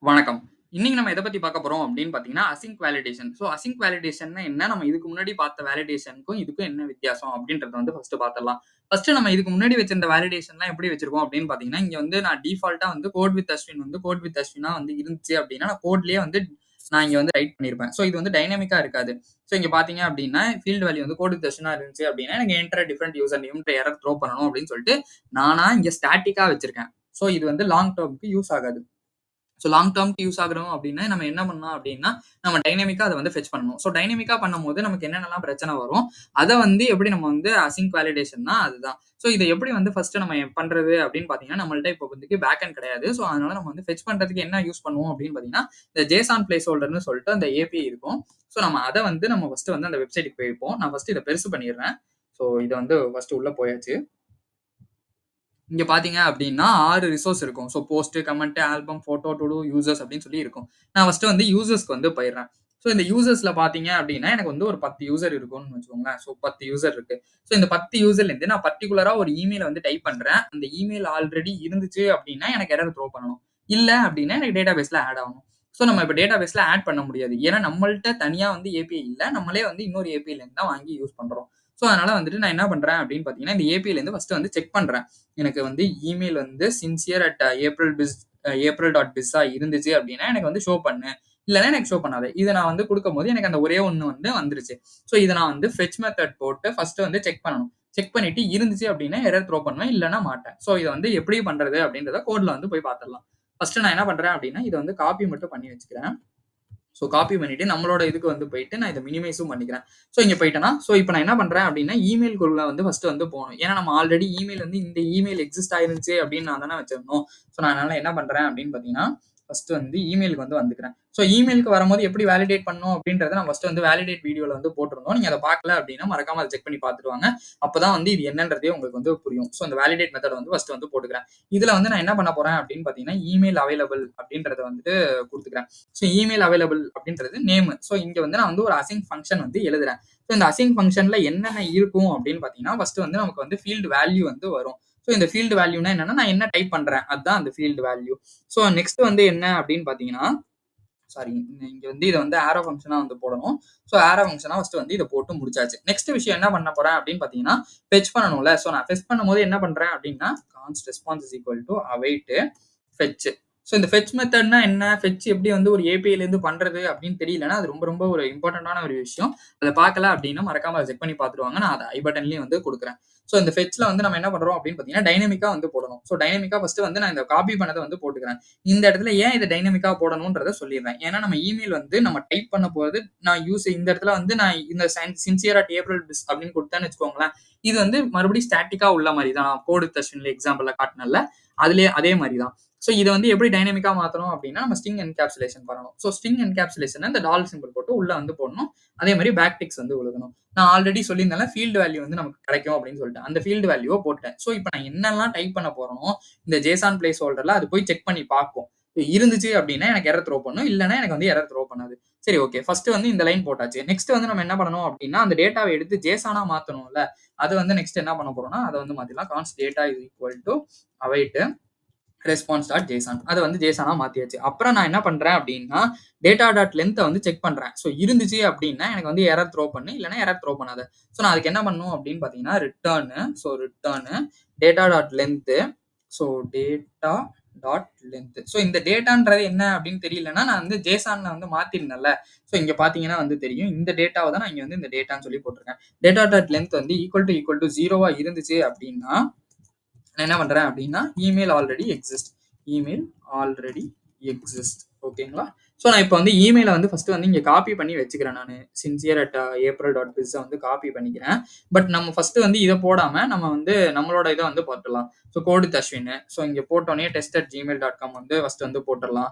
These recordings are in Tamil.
வணக்கம். இன்னைக்கு நம்ம எத பத்தி பார்க்க போறோம் அப்படின்னு பார்த்தீங்கன்னா, அசின்க் வேலிடேஷன். அசின்க் வேலிடேஷன்னா என்ன? நம்ம இதுக்கு முன்னாடி பார்த்த வேலிடேஷனுக்கும் இதுக்கும் என்ன வித்தியாசம்? அப்படின்றத வந்து ஃபர்ஸ்ட் பார்த்துடலாம். ஃபர்ஸ்ட் நம்ம இதுக்கு முன்னாடி வச்சிருந்த வேலிடேஷன்லாம் எப்படி வச்சிருக்கோம் அப்படின்னு பார்த்தீங்கன்னா, இங்க வந்து நான் டிஃபால்ட்டா வந்து கோட் வித் அஸ்வின் வந்து கோட் வித் அஸ்வினா வந்து இருந்துச்சு அப்படின்னா, நான் கோட்லயே வந்து நான் இங்க வந்து ரைட் பண்ணியிருப்பேன். இது வந்து டைனமிக்கா இருக்காது. இங்க பார்த்தீங்க அப்படின்னா, ஃபீல்ட் வேல்யூ வந்து கோட் வித் அஸ்வினா இருந்துச்சு அப்படின்னா, எனக்கு என்டர் டிஃபரண்ட் யூசர் நேம்ன்ற எரர் த்ரோ பண்ணணும் அப்படின்னு சொல்லிட்டு, நானா இங்க ஸ்டாட்டிக்கா வச்சிருக்கேன். இது வந்து லாங் டெர்ம்க்கு யூஸ் ஆகாது. லாங் டெர்ம்க்கு யூஸ் ஆகுறோம் அப்படின்னா, நம்ம என்ன பண்ணலாம் அப்படின்னா, நம்ம டைனமிக்கா அத வந்து ஃபெட்ச் பண்ணணும். டைனமிக்கா பண்ணும்போது நமக்கு என்னென்னலாம் பிரச்சனை வரும், அத வந்து எப்படி நம்ம வந்து அசின்க் வேலிடேஷன்னா அதுதான். இத எப்படி வந்து ஃபர்ஸ்ட் நம்ம பண்றது அப்படின்னு பார்த்தீங்கன்னா, நம்மள்ட்ட இப்போ வந்து பேக் எண்ட் கிடையாது. அதனால நம்ம வந்து ஃபெட்ச் பண்றதுக்கு என்ன யூஸ் பண்ணுவோம் அப்படின்னு பார்த்தீங்கன்னா, இந்த JSON பிளேஸ் ஹோல்டர்ன்னு சொல்லிட்டு அந்த API இருக்கும். நம்ம அத வந்து நம்ம ஃபர்ஸ்ட் வந்து அந்த வெப்சைட்க்கு போயிருப்போம். நான் ஃபர்ஸ்ட் இத பெருசு பண்ணிடுறேன். இத வந்து ஃபர்ஸ்ட் உள்ள போயாச்சு. இங்க பார்த்தீங்க அப்படின்னா 6 ரிசோர்ஸ் இருக்கும். Post, comment, album, photo, to do, users அப்படின்னு சொல்லி இருக்கும். நான் ஃபர்ஸ்ட் வந்து யூசர்ஸ்க்கு வந்து போயிடுறேன். இந்த யூசர்ஸ்ல பார்த்தீங்க அப்படின்னா, எனக்கு வந்து ஒரு 10 யூசர் இருக்கும்னு வச்சுக்கோங்களேன். 10 யூசர் இருக்கு. இந்த 10 யூசர்லேருந்து நான் பர்ட்டிகுலரா ஒரு இமெயில வந்து டைப் பண்றேன். அந்த இமெயில் ஆல்ரெடி இருந்துச்சு அப்படின்னா, எனக்கு எரர் த்ரோ பண்ணணும். இல்ல அப்படின்னா, எனக்கு டேட்டாபேஸ்ல ஆட் ஆகணும். நம்ம இப்ப டேட்டாபேஸ்ல ஆட் பண்ண முடியாது. ஏன்னா, நம்மள்ட்ட தனியா வந்து API இல்ல. நம்மளே வந்து இன்னொரு APIல இருந்து தான் வாங்கி யூஸ் பண்றோம். அதனால வந்துட்டு நான் என்ன பண்றேன் அப்படின்னு பார்த்தீங்கன்னா, இந்த APIல இருந்து ஃபர்ஸ்ட் வந்து செக் பண்றேன். எனக்கு வந்து இமெயில் வந்து sincere@april.biz இருந்துச்சு அப்படின்னா எனக்கு வந்து ஷோ பண்ணு. இல்லன்னா எனக்கு ஷோ பண்ணாது. இத நான் வந்து குடுக்கும்போது எனக்கு அந்த ஒரே ஒண்ணு வந்து வந்துருச்சு. இத நான் வந்து ஃபெட்ச் மெத்தட் போட்டு ஃபர்ஸ்ட் வந்து செக் பண்ணணும். செக் பண்ணிட்டு இருந்துச்சு அப்படின்னா எரர் த்ரோ பண்ணுவேன். இல்லன்னா மாட்டேன். இத வந்து எப்படி பண்றது அப்படின்றத கோட்ல வந்து போய் பார்த்துடலாம். ஃபர்ஸ்ட் நான் என்ன பண்றேன் அப்படின்னா, இத வந்து காப்பி மட்டும் பண்ணி வச்சுக்கிறேன். காப்பி பண்ணிட்டு நம்மளோட இதுக்கு வந்து போயிட்டு நான் இத மினிமைஸும் பண்ணிக்கிறேன். இங்க போயிட்டேன்னா, இப்ப நான் என்ன பண்றேன் அப்படின்னா, இமெயில்குள்ள வந்து ஃபர்ஸ்ட் வந்து போணும். ஏன்னா நம்ம ஆல்ரெடி இமெயில் வந்து இந்த இமெயில் எக்ஸிஸ்ட் ஆயிருந்துச்சு அப்படின்னு நான் தானே வச்சிருந்தோம். நான் அதனால என்ன பண்றேன் அப்படின்னு பார்த்தீங்கன்னா, ஃபர்ஸ்ட் வந்து இமெயிலுக்கு வந்து வந்துக்கிறேன். இமெயிலுக்கு வரும்போது எப்படி வேலிடேட் பண்ணணும் அப்படின்றத நான் ஃபர்ஸ்ட் வந்து வேலிடேட் வீடியோல வந்து போட்டிருந்தோம். நீங்க அத பார்க்கல அப்படின்னா மறக்காம அத செக் பண்ணி பார்த்துட்டு வாங்க. அப்பதான் வந்து இது என்னன்றதே உங்களுக்கு வந்து புரியும். அந்த வேலிடேட் மெத்தட் வந்து ஃபர்ஸ்ட் வந்து போட்டுக்கிறேன். இதுல வந்து நான் என்ன பண்ண போறேன் அப்படின்னு பார்த்தீங்கன்னா, இமெயில் அவைலபிள் அப்படின்றத வந்துட்டு குடுத்துக்கிறேன். இமெயில் அவைலபிள் அப்படின்றது நேம். இங்க வந்து நான் வந்து ஒரு அசிங் ஃபங்ஷன் வந்து எழுதுறேன். இந்த அசிங் ஃபங்ஷன்ல என்னென்ன இருக்கும் அப்படின்னு பார்த்தீங்கன்னா, ஃபர்ஸ்ட் வந்து நமக்கு வந்து ஃபீல்ட் வேல்யூ வந்து வரும். இந்த ஃபீல்ட் வேல்யூனா என்னன்னா, நான் என்ன டைப் பண்றேன் அதுதான் அந்த ஃபீல்ட் வேல்யூ. நெக்ஸ்ட் வந்து என்ன அப்படின்னு பார்த்தீங்கன்னா, சாரி இங்க வந்து இத வந்து ஆரோ ஃபங்ஷனா வந்து போடணும். ஆரோ ஃபங்ஷனா ஃபர்ஸ்ட் வந்து இத போட்டு முடிச்சாச்சு. நெக்ஸ்ட் விஷயம் என்ன பண்ண போறேன் அப்படின்னு பார்த்தீங்கன்னா, ஃபெட்ச் பண்ணணும்ல. நான் ஃபெட்ச் பண்ணும்போது என்ன பண்றேன் அப்படின்னா, const response is equal to await fetch. இந்த ஃபெட்ச் மெத்தட்னா என்ன? ஃபெட்ச் எப்படி வந்து ஒரு APIல இருந்து பண்றது அப்படின்னு தெரியலன்னா, அது ரொம்ப ரொம்ப ஒரு இம்பார்ட்டன்டான ஒரு விஷயம். அத பார்க்கல அப்படின்னா மறக்காம அத செக் பண்ணி பார்த்துட்டு நான் அத ஐ பட்டன்லயும் வந்து குடுக்குறேன். இந்த ஃபெட்ச்ல வந்து நம்ம என்ன பண்றோம் அப்படின்னு பார்த்தீங்கன்னா, டைனமிக்கா வந்து போடணும். டைனமிக்கா ஃபர்ஸ்ட் வந்து நான் இந்த காப்பி பண்ணத வந்து போட்டுக்கிறேன். இந்த இடத்துல ஏன் இத டைனமிக்கா போடணும்ன்றத சொல்லிடுறேன். ஏன்னா நம்ம இமெயில் வந்து நம்ம டைப் பண்ண போறது நான் இந்த இடத்துல வந்து நான் இந்த sincere@april.biz அப்படின்னு குடுத்தேன்னு வச்சுக்கோங்களேன். இது வந்து மறுபடியும் ஸ்டாட்டிக்கா உள்ள மாரி தான். கோட் தர்ஷன்ல எக்ஸாம்பிள்ல காட்டுனேன்ல, அதுலயே அதே மாரி தான். இத வந்து எப்படி டைனமிக்கா மாத்தணும் அப்படின்னா, நம்ம ஸ்ட்ரிங் என்கேப்சுலேஷன் பண்ணணும். ஸ்ட்ரிங் என்கேப்சுலேஷன் இந்த டாலர் சிம்பிள் போட்டு உள்ள வந்து போடணும். அதே மாரி பேக் டிக்ஸ் வந்து எழுதணும். நான் ஆல்ரெடி சொல்லியிருந்தேன்ல ஃபீல்ட் வேல்யூ வந்து நமக்கு கிடைக்கும் அப்படின்னு சொல்லிட்டு. அந்த ஃபீல்ட் வேல்யூவ போட்டேன். இப்ப நான் என்னெல்லாம் டைப் பண்ண போறேனோ, இந்த JSON பிளேஸ் ஹோல்டர்ல அது போய் செக் பண்ணி பார்க்கும். இருந்துச்சு அப்படின்னா எனக்கு எரர் த்ரோ பண்ணும். இல்லன்னா எனக்கு வந்து எரர் த்ரோ பண்ணாது. சரி ஓகே. ஃபர்ஸ்ட் வந்து இந்த லைன் போட்டாச்சு. நெக்ஸ்ட் வந்து நம்ம என்ன பண்ணணும் அப்படின்னா, அந்த டேட்டாவ எடுத்து JSON-ஆ மாத்தணும்ல. அது வந்து நெக்ஸ்ட் என்ன பண்ண போறோம்னா, அத வந்து மாத்திடலாம். Const data is equal to await response அத வந்து JSON-ஆ மாத்தியாச்சு. அப்புறம் நான் என்ன பண்றேன் அப்படின்னா, data.length வந்து செக் பண்றேன். இருந்துச்சு அப்படின்னா எனக்கு வந்து எரர் த்ரோ பண்ணு. இல்லன்னா எரர் த்ரோ பண்ணாத. நான் அதுக்கு என்ன பண்ணணும் அப்படின்னு பார்த்தீங்கன்னா, ரிட்டர்ன் data.length data.length இந்த டேட்டான்றது என்ன அப்படின்னு தெரியலன்னா, நான் வந்து JSON-ல வந்து மாத்திருந்தேன்ல. இங்க பார்த்தீங்கன்னா வந்து தெரியும். இந்த டேட்டாவ தான் நான் இங்க வந்து இந்த டேட்டான்னு சொல்லி போட்டிருக்கேன். data.length வந்து ஈக்குவல் டு 0-வா இருந்துச்சு அப்படின்னா, நான் என்ன பண்றேன் அப்படின்னா, இமெயில் ஆல்ரெடி எக்ஸிஸ்ட் ஓகேங்களா. நான் இப்போ வந்து இமெயில வந்து ஃபர்ஸ்ட் வந்து இங்க காப்பி பண்ணி வச்சுக்கிறேன் நானு. sincere@april.biz வந்து காப்பி பண்ணிக்கிறேன். பட் நம்ம ஃபர்ஸ்ட் வந்து இத போடாம நம்ம வந்து நம்மளோட இத வந்து பார்த்துடலாம். கோடு அஸ்வின். இங்க போட்டோனே test@gmail.com வந்து ஃபர்ஸ்ட் வந்து போட்டுறலாம்.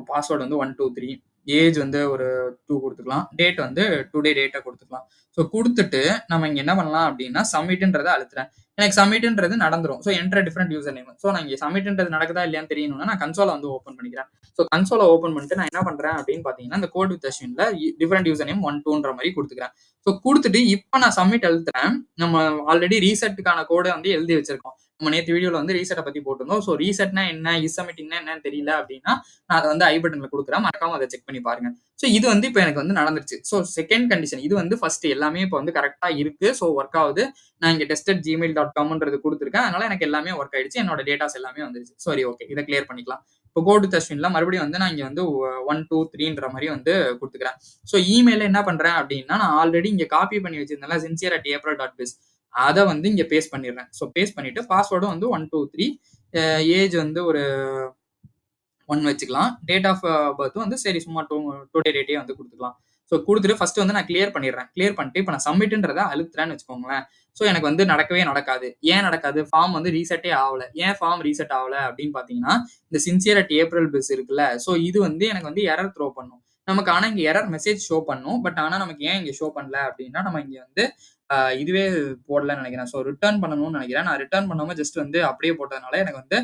பாஸ்வேர்ட் வந்து 1 2 3 ஏஜ் வந்து ஒரு 2 குடுத்துக்கலாம். டேட் வந்து டுடே டேட்ட குடுத்துக்கலாம். குடுத்துட்டு நம்ம இங்க என்ன பண்ணலாம் அப்படின்னா, சப்மிட்ன்றத அழுத்துறேன். எனக்கு சப்மிட்ன்றது நடந்துரும். Enter different user name. நான் இங்க சப்மிட்ன்றது நடக்குதா இல்லையான்னு தெரியணும்னா, நான் கன்சோல வந்து ஓப்பன் பண்ணிக்கிறேன். கன்சோல ஓப்பன் பண்ணிட்டு நான் என்ன பண்றேன் அப்படின்னு பார்த்தீங்கன்னா, இந்த கோட் வித் அஸ்வின்ல டிஃபரண்ட் யூசர் நேம் 1 2ன்ற மாரி குடுத்துக்கிறேன். குடுத்துட்டு இப்ப நான் சப்மிட் அழுத்துறேன். நம்ம ஆல்ரெடி ரீசெட்டுக்கான கோட வந்து எழுதி வச்சிருக்கோம். நம்ம நேத்து வீடியோல வந்து ரீசெட்ட பத்தி போட்டிருந்தோம். ஸோ ரீசெட்னா என்ன? சப்மிட்டிங்னா என்னன்னு தெரியல அப்படின்னா, நான் அத வந்து ஐ பட்டன்ல குடுக்குறேன். மறக்காம அத செக் பண்ணி பாருங்க. ஸோ இது வந்து இப்ப எனக்கு வந்து நடந்துருச்சு. ஸோ செகண்ட் கண்டிஷன் இது வந்து ஃபர்ஸ்ட் எல்லாமே இப்ப வந்து கரெக்ட்டா இருக்கு. ஸோ ஒர்க் ஆகுது. நான் இங்க tested@gmail.comன்றது குடுத்துருக்கேன். அதனால எனக்கு எல்லாமே ஒர்க் ஆயிடுச்சு. என்னோட டேட்டாஸ் எல்லாமே வந்துருச்சு. சரி ஓகே. இத கிளியர் பண்ணிக்கலாம். இப்போ கோ டூ தஸ்வின்ல மறுபடியும் வந்து நான் இங்க வந்து 1, 2, 3ன்ற மாரி வந்து குடுத்துக்கிறேன். ஸோ இமெயில்ல என்ன பண்றேன் அப்படின்னா, நான் ஆல்ரெடி இங்க காப்பி பண்ணி வச்சிருந்தேன்ல sincere@april.biz அத வந்து இங்க பேஸ்ட் பண்ணிடுறேன். ஸோ பேஸ்ட் பண்ணிட்டு பாஸ்வேர்டும் வந்து 1, 2, 3 ஏஜ் வந்து ஒரு 1 வச்சுக்கலாம். டேட் ஆஃப் பர்த்தும் வந்து சரி சும்மா டுடே டேட்டே வந்து குடுத்துக்கலாம். ஸோ குடுத்துட்டு ஃபர்ஸ்ட் வந்து நான் கிளியர் பண்ணிடுறேன். கிளியர் பண்ணிட்டு இப்ப நான் சப்மிட்ன்றத அழுத்துறேன்னு வச்சுக்கோங்களேன். ஸோ எனக்கு வந்து நடக்கவே நடக்காது. ஏன் நடக்காது? ஃபார்ம் வந்து ரீசெட்டே ஆவல. ஏன் ஃபார்ம் ரீசெட் ஆவல அப்படின்னு பார்த்தீங்கன்னா, இந்த sincere@april.biz இருக்குல்ல. ஸோ இது வந்து எனக்கு வந்து எரர் த்ரோ பண்ணும். நமக்கு ஆனா இங்க எரர் மெசேஜ் ஷோ பண்ணும். பட் ஆனா நமக்கு ஏன் இங்க ஷோ பண்ணல அப்படின்னா, நம்ம இங்க வந்து இதுவே போடலன்னு நெனைக்கிறேன். ஸோ ரிட்டர்ன் பண்ணணும்னு நெனைக்கிறேன். நான் ரிட்டர்ன் பண்ணாம ஜஸ்ட் வந்து அப்படியே போட்டதுனால எனக்கு வந்து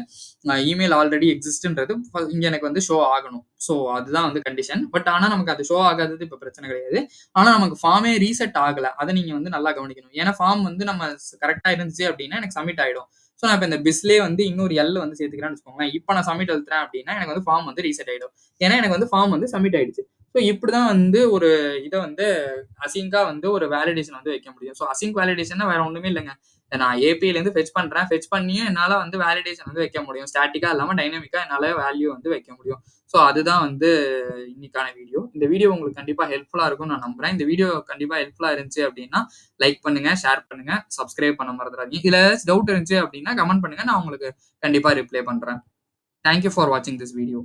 இமெயில் ஆல்ரெடி எக்ஸிஸ்ட்ன்றது இங்க எனக்கு வந்து ஷோ ஆகணும். ஸோ அதுதான் வந்து கண்டிஷன். பட் ஆனா நமக்கு அது ஷோ ஆகாதது இப்ப பிரச்சனை கிடையாது. ஆனா நமக்கு ஃபார்மே ரீசெட் ஆகல. அத நீங்க வந்து நல்லா கவனிக்கணும். ஏன்னா ஃபார்ம் வந்து நம்ம கரெக்ட்டா இருந்துச்சு அப்படின்னா எனக்கு சப்மிட் ஆயிடும். ஸோ நான் இப்ப இந்த பிஸ்லயே வந்து இன்னொரு எல் வந்து சேர்த்துக்கிறேன்னு வச்சுக்கோங்களேன். இப்ப நான் சப்மிட் அழுத்துறேன் அப்படின்னா எனக்கு வந்து ஃபார்ம் வந்து ரீசெட் ஆயிடும். ஏன்னா எனக்கு வந்து ஃபார்ம் வந்து சப்மிட் ஆயிடுச்சு. ஸோ இப்படிதான் வந்து ஒரு இத வந்து அசிங்கா வந்து ஒரு வேலிடேஷன் வந்து வைக்க முடியும். ஸோ அசிங்க் வேலிடேஷன்னா வேற ஒண்ணுமே இல்லங்க. நான் ஏபிஐல இருந்து ஃபெட்ச் பண்றேன். ஃபெட்ச் பண்ணியும் என்னால வந்து வேலிடேஷன் வந்து வைக்க முடியும். ஸ்டாட்டிக்கா இல்லாம டைனமிக்கா என்னால வேல்யூ வந்து வைக்க முடியும். ஸோ அதுதான் வந்து இன்னைக்கான வீடியோ. இந்த வீடியோ உங்களுக்கு கண்டிப்பா ஹெல்ப்ஃபுல்லா இருக்கும்னு நான் நம்புறேன். இந்த வீடியோ கண்டிப்பா ஹெல்ப்ஃபுல்லா இருந்துச்சு அப்படின்னா, லைக் பண்ணுங்க, ஷேர் பண்ணுங்க, சப்ஸ்கிரைப் பண்ண மறந்துடாதீங்க. இதுல ஏதாச்சும் டவுட் இருந்துச்சு அப்படின்னா கமெண்ட் பண்ணுங்க. நான் உங்களுக்கு கண்டிப்பா ரிப்ளை பண்றேன். தேங்க் யூ ஃபார் வாட்சிங் திஸ் வீடியோ.